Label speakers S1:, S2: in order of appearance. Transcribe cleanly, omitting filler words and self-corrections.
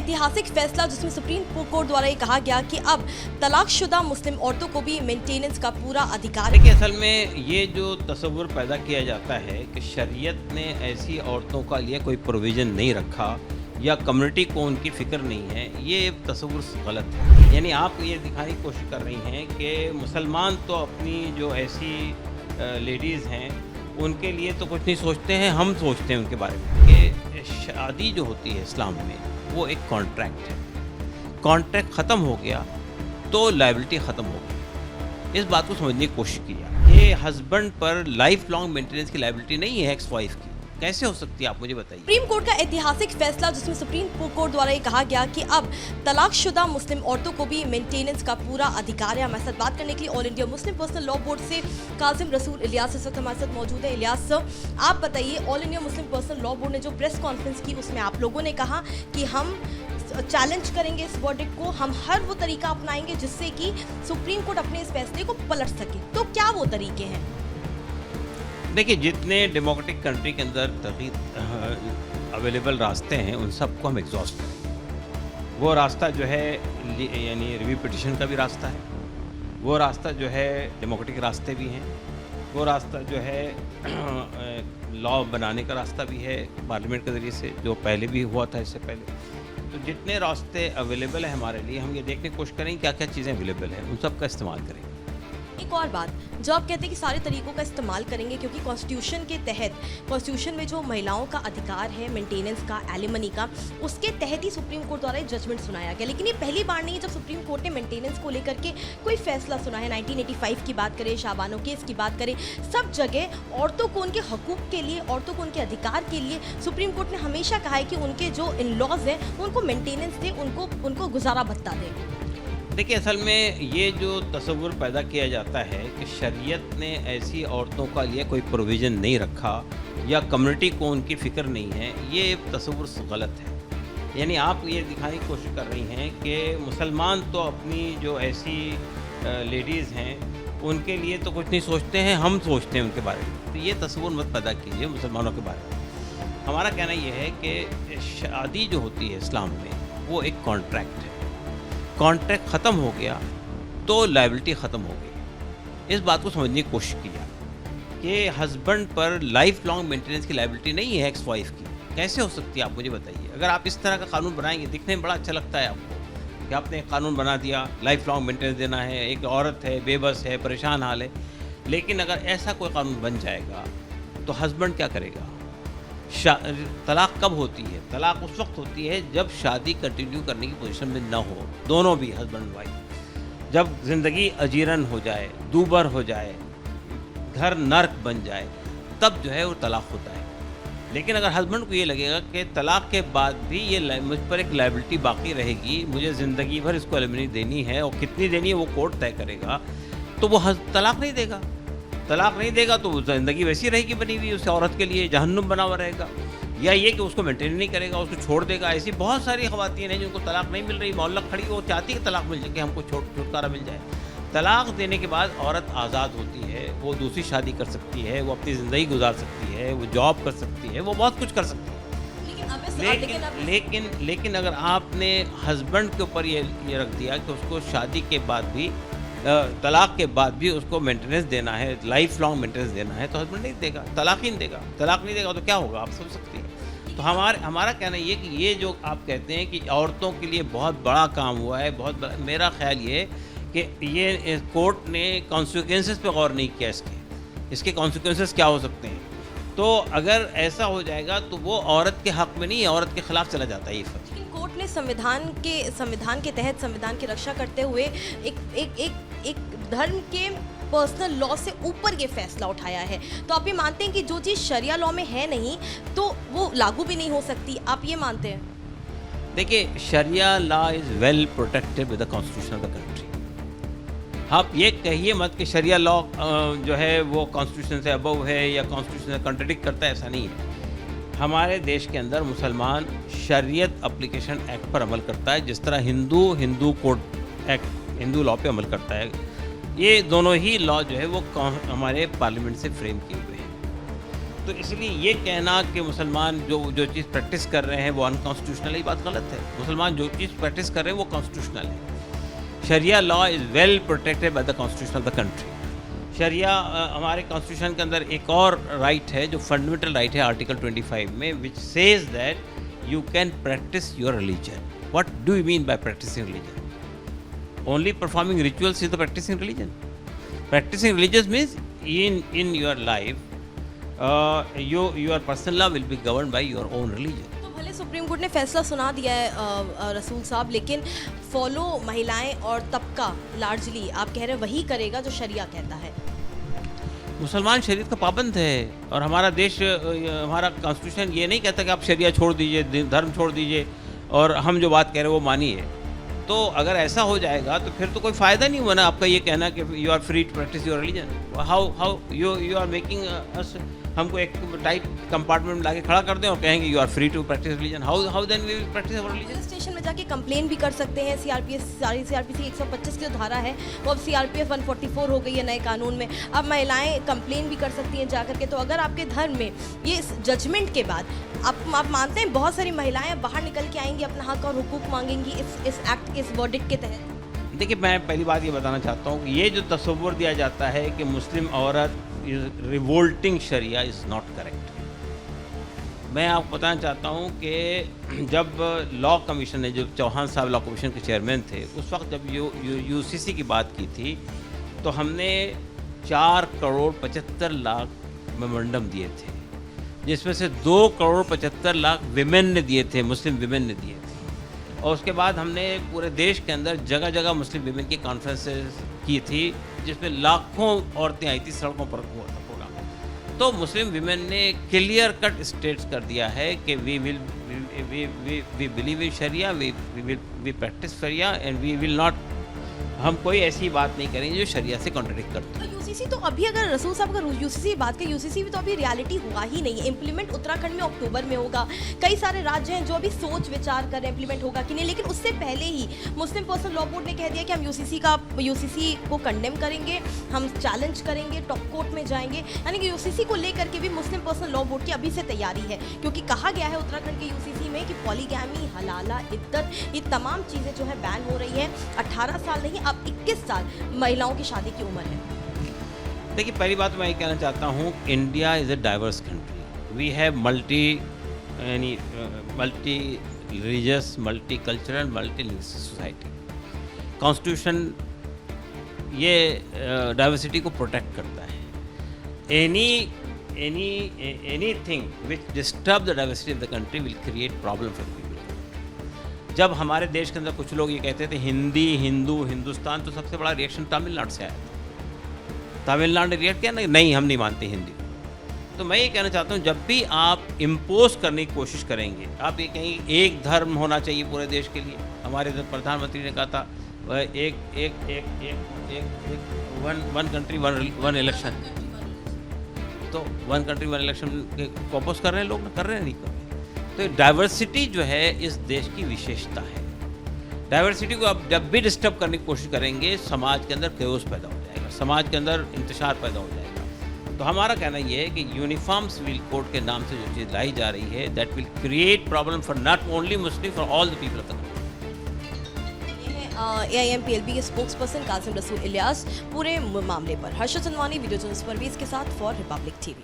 S1: ऐतिहासिक फैसला जिसमें सुप्रीम कोर्ट द्वारा ये कहा गया कि अब तलाकशुदा मुस्लिम औरतों को भी मेंटेनेंस का पूरा अधिकार है।
S2: देखिए, असल में ये जो तस्वुर पैदा किया जाता है कि शरीयत ने ऐसी औरतों का लिए कोई प्रोविज़न नहीं रखा या कम्युनिटी को उनकी फ़िक्र नहीं है, ये तस्वुर गलत है। यानी आप ये दिखाने की कोशिश कर रही हैं कि मुसलमान तो अपनी जो ऐसी लेडीज़ हैं उनके लिए तो कुछ नहीं सोचते हैं, हम सोचते हैं उनके बारे में कि शादी जो होती है इस्लाम में वो एक कॉन्ट्रैक्ट है। कॉन्ट्रैक्ट ख़त्म हो गया तो लायबिलिटी ख़त्म हो गई। इस बात को समझने की कोशिश की जाए। ये हस्बैंड पर लाइफ लॉन्ग मेंटेनेंस की लायबिलिटी नहीं है एक्स वाइफ की। कैसे हो सकती है, आप मुझे बताइए।
S1: सुप्रीम कोर्ट का ऐतिहासिक फैसला जिसमें सुप्रीम कोर्ट द्वारा ये कहा गया कि अब तलाकशुदा मुस्लिम औरतों को भी मेंटेनेंस का पूरा अधिकार है। हमारे साथ बात करने के लिए all India Muslim personal law board से काजिम रसूल इलियास इस वक्त हमारे साथ मौजूद है। इलियास, आप बताइए, all India Muslim personal law board ने जो प्रेस कॉन्फ्रेंस की उसमें आप लोगों ने कहा कि हम चैलेंज करेंगे इस वर्डिक्ट को, हम हर वो तरीका अपनाएंगे जिससे कि सुप्रीम कोर्ट अपने इस फैसले को पलट सके। तो क्या वो तरीके हैं?
S2: देखिए, जितने डेमोक्रेटिक कंट्री के अंदर अवेलेबल रास्ते हैं उन सबको हम एग्जॉस्ट करें। वो रास्ता जो है यानी रिव्यू पिटिशन का भी रास्ता है, वो रास्ता जो है डेमोक्रेटिक रास्ते भी हैं, वो रास्ता जो है लॉ बनाने का रास्ता भी है पार्लियामेंट के ज़रिए से, जो पहले भी हुआ था इससे पहले। तो जितने रास्ते अवेलेबल हैं हमारे लिए, हम ये देखने की कोशिश करें क्या क्या चीज़ें अवेलेबल हैं, उन सब का इस्तेमाल करें।
S1: एक और बात, जो आप कहते हैं कि सारे तरीकों का इस्तेमाल करेंगे क्योंकि कॉन्स्टिट्यूशन के तहत, कॉन्स्टिट्यूशन में जो महिलाओं का अधिकार है मेंटेनेंस का, एलिमनी का, उसके तहत ही सुप्रीम कोर्ट द्वारा जजमेंट सुनाया गया। लेकिन ये पहली बार नहीं है जब सुप्रीम कोर्ट ने मेंटेनेंस को लेकर के कोई फैसला सुना है। 1985 की बात करें, शाबानो केस की बात करें, सब जगह औरतों को उनके हकूक़ के लिए, औरतों को उनके अधिकार के लिए सुप्रीम कोर्ट ने हमेशा कहा है कि उनके जो इन लॉज हैं उनको मेंटेनेंस दें, उनको गुजारा भत्ता दें।
S2: देखिए, असल में ये जो तस्वुर पैदा किया जाता है कि शरीयत ने ऐसी औरतों का लिए कोई प्रोविज़न नहीं रखा या कम्युनिटी को उनकी फ़िक्र नहीं है, ये तस्वुर गलत है। यानी आप ये दिखाने की कोशिश कर रही हैं कि मुसलमान तो अपनी जो ऐसी लेडीज़ हैं उनके लिए तो कुछ नहीं सोचते हैं, हम सोचते हैं उनके बारे में। तो ये तस्वुर मत पैदा कीजिए मुसलमानों के बारे में। हमारा कहना ये है कि शादी जो होती है इस्लाम में वो एक कॉन्ट्रैक्ट है। कॉन्ट्रैक्ट ख़त्म हो गया तो लायबिलिटी ख़त्म हो गई। इस बात को समझने की कोशिश की जाए कि हस्बैंड पर लाइफ लॉन्ग मेंटेनेंस की लायबिलिटी नहीं है एक्स वाइफ की। कैसे हो सकती है, आप मुझे बताइए। अगर आप इस तरह का कानून बनाएंगे, दिखने में बड़ा अच्छा लगता है आपको कि आपने एक कानून बना दिया, लाइफ लॉन्ग मेंटेनेंस देना है, एक औरत है, बेबस है, परेशान हाल है। लेकिन अगर ऐसा कोई कानून बन जाएगा तो हस्बैंड क्या करेगा? तलाक कब होती है? तलाक उस वक्त होती है जब शादी कंटिन्यू करने की पोजीशन में न हो, दोनों भी हस्बैंड वाइफ। जब ज़िंदगी अजीरन हो जाए, दूबर हो जाए, घर नर्क बन जाए, तब जो है वो तलाक होता है। लेकिन अगर हस्बैंड को ये लगेगा कि तलाक के बाद भी ये मुझ पर एक लायबिलिटी बाकी रहेगी, मुझे ज़िंदगी भर इसको एलिमनी देनी है और कितनी देनी है वो कोर्ट तय करेगा, तो वो तलाक नहीं देगा। तलाक नहीं देगा तो ज़िंदगी वैसी रहेगी बनी हुई, उस औरत के लिए जहन्नुम बना हुआ रहेगा। या ये कि उसको मेंटेन नहीं करेगा, उसको छोड़ देगा। ऐसी बहुत सारी ख़वातीन हैं जिनको तलाक नहीं मिल रही, मोहल्ला खड़ी, वो चाहती है कि तलाक मिल जाए, कि हमको छुटकारा मिल जाए। तलाक देने के बाद औरत आज़ाद होती है, वो दूसरी शादी कर सकती है, वो अपनी ज़िंदगी गुजार सकती है, वो जॉब कर सकती है, वो बहुत कुछ कर सकती है। लेकिन अगर आपने हस्बैंड के ऊपर ये रख दिया कि उसको शादी के बाद भी, तलाक के बाद भी उसको मेंटेनेंस देना है, लाइफ लॉन्ग मेंटेनेंस देना है, तो हस्बैंड नहीं देगा, तलाक ही नहीं देगा। तलाक नहीं देगा तो क्या होगा, आप समझ सकती हैं। तो हमारा कहना ये कि ये जो आप कहते हैं कि औरतों के लिए बहुत बड़ा काम हुआ है, बहुत बड़ा, मेरा ख्याल ये कि ये कोर्ट ने कॉन्सिक्वेंसेस पे गौर नहीं किया। इसके कॉन्सिक्वेंसेस क्या हो सकते हैं। तो अगर ऐसा हो जाएगा तो वो औरत के हक़ में नहीं है, औरत के ख़िलाफ़ चला जाता है ये फैसला।
S1: लेकिन कोर्ट ने संविधान के तहत, संविधान की रक्षा करते हुए एक धर्म के पर्सनल लॉ से ऊपर ये फैसला उठाया है। तो आप ये मानते हैं कि जो चीज़ शरिया लॉ में है नहीं तो वो लागू भी नहीं हो सकती, आप ये मानते हैं?
S2: देखिए, sharia law is well protected with the constitution of the country. आप ये कहिए मत कि शरिया लॉ जो है वो कॉन्स्टिट्यूशन से अबव है या कॉन्स्टिट्यूशन से कॉन्ट्रडिक्ट करता है, ऐसा नहीं है। हमारे देश के अंदर मुसलमान शरीयत एप्लीकेशन एक्ट पर अमल करता है, जिस तरह Hindu code act Hindu law पे अमल करता है। ये दोनों ही लॉ जो है वो हमारे पार्लियामेंट से फ्रेम किए हुए हैं। तो इसलिए ये कहना कि मुसलमान जो चीज़ प्रैक्टिस कर रहे हैं वो अनकॉन्स्टिट्यूशनल है, ये बात गलत है। मुसलमान जो चीज़ प्रैक्टिस कर रहे हैं वो कॉन्स्टिट्यूशनल है। Sharia law is well protected by the constitution of the country. शरिया हमारे कॉन्स्टिट्यूशन के अंदर एक और राइट है जो फंडामेंटल राइट है आर्टिकल 25 में, which says that you can practise your religion. What do you mean by practising religion? Only performing rituals is the practising religion. Practicing religious means in your life, your personal law will be governed by your own religion.
S1: तो भले supreme court ने फैसला सुना दिया है रसूल साहब, लेकिन फॉलो महिलाएं और तबका लार्जली आप कह रहे हैं वही करेगा जो शरिया कहता है।
S2: मुसलमान शरीयत का पाबंद है और हमारा देश, हमारा कॉन्स्टिट्यूशन ये नहीं कहता कि आप शरिया छोड़ दीजिए, धर्म छोड़ दीजिए और हम जो बात कह रहे हैं वो मानिए। तो अगर ऐसा हो जाएगा तो फिर तो कोई फ़ायदा नहीं हुआ ना आपका ये कहना कि you are free to practise your religion. How you are making us, हमको एक टाइट कंपार्टमेंट में लाके खड़ा कर दें और कहेंगे you are free to practise religion. How then we will practise our religion?
S1: Police station में जाके कंप्लेन भी कर सकते हैं। सीआरपीसी 125 की जो धारा है वो अब सीआरपीएफ 144 हो गई है नए कानून में। अब महिलाएं कंप्लेन भी कर सकती हैं जाकर के। तो अगर आपके धर्म में ये जजमेंट के बाद आप मानते हैं बहुत सारी महिलाएं बाहर निकल के आएंगी, अपना हक और हुकूक मांगेंगी इस एक्ट, इस वर्डिक्ट के तहत?
S2: देखिए, मैं पहली बात ये बताना चाहता हूँ कि ये जो तस्वुर दिया जाता है कि मुस्लिम औरत is revolting sharia is not correct. मैं आपको बताना चाहता हूँ कि जब लॉ कमीशन ने, जो चौहान साहब लॉ कमीशन के चेयरमैन थे, उस वक्त जब यूसीसी की बात की थी तो हमने 4 करोड़ 75 लाख मेमोरेंडम दिए थे, जिसमें से 2 करोड़ 75 लाख विमेन ने दिए थे, मुस्लिम विमेन ने दिए थे। और उसके बाद हमने पूरे देश के अंदर जगह जगह मुस्लिम विमेन की कॉन्फ्रेंसेस की थी, जिसमें लाखों औरतें आई थी, सड़कों पर हुआ था प्रोग्राम। तो मुस्लिम विमेन ने क्लियर कट स्टेट्स कर दिया है कि we believe in sharia, we practise sharia and we will not, हम कोई ऐसी बात नहीं करेंगे जो शरिया से कॉन्ट्रडिक्ट करती है।
S1: तो यूसीसी तो अभी, अगर रसूल साहब अगर यूसीसी बात करें, यूसीसी भी तो अभी रियलिटी हुआ ही नहीं है। इम्प्लीमेंट उत्तराखंड में अक्टूबर में होगा। कई सारे राज्य हैं जो अभी सोच विचार कर रहे हैं इम्प्लीमेंट होगा कि नहीं, लेकिन उससे पहले ही मुस्लिम पर्सनल लॉ बोर्ड ने कह दिया कि हम यूसीसी को कंडेम करेंगे, हम चैलेंज करेंगे, टॉप कोर्ट में जाएंगे। यानी कि यूसीसी को लेकर के भी मुस्लिम पर्सनल लॉ बोर्ड की अभी से तैयारी है, क्योंकि कहा गया है उत्तराखंड के यूसीसी में कि पॉलीगैमी, हलाला, इद्दत, ये तमाम चीज़ें जो है बैन हो रही हैं। 18 साल नहीं, अब 21 साल महिलाओं की शादी की उम्र है।
S2: देखिए, पहली बात मैं ये कहना चाहता हूँ, India is a diverse country. We have multi religious, multi cultural, multi linguistic society. Constitution ये डाइवर्सिटी को प्रोटेक्ट करता है। Anything which disturb the diversity of the country will create problem for people. जब हमारे देश के अंदर कुछ लोग ये कहते थे हिंदी, हिंदू, हिंदुस्तान, तो सबसे बड़ा रिएक्शन तमिलनाडु से आया था। तमिलनाडु ने रिएक्ट किया, नहीं हम नहीं मानते हिंदी। तो मैं ये कहना चाहता हूँ, जब भी आप इम्पोज करने की कोशिश करेंगे, आप ये कहेंगे एक धर्म होना चाहिए पूरे देश के लिए। हमारे इधर प्रधानमंत्री ने कहा था वन कंट्री वन इलेक्शन। तो वन कंट्री वन इलेक्शन को अपोज कर रहे हैं लोग, कर रहे हैं, नहीं कर रहे। तो डाइवर्सिटी जो है इस देश की विशेषता है। डाइवर्सिटी को आप जब भी डिस्टर्ब करने की कोशिश करेंगे, समाज के अंदर केओस पैदा हो जाएगा, समाज के अंदर इंतशार पैदा हो जाएगा। तो हमारा कहना ये है कि यूनिफॉर्म सिविल कोड के नाम से जो चीज़ लाई जा रही है, that will create problem for not only Muslim, for all the people of the country.
S1: AIMPLB के स्पोक्स पर्सन कासिम रसूल इलियास पूरे मामले पर। हर्षद चंदवानी, वीडियो जर्नलिस्ट परवेज के साथ फॉर रिपब्लिक TV।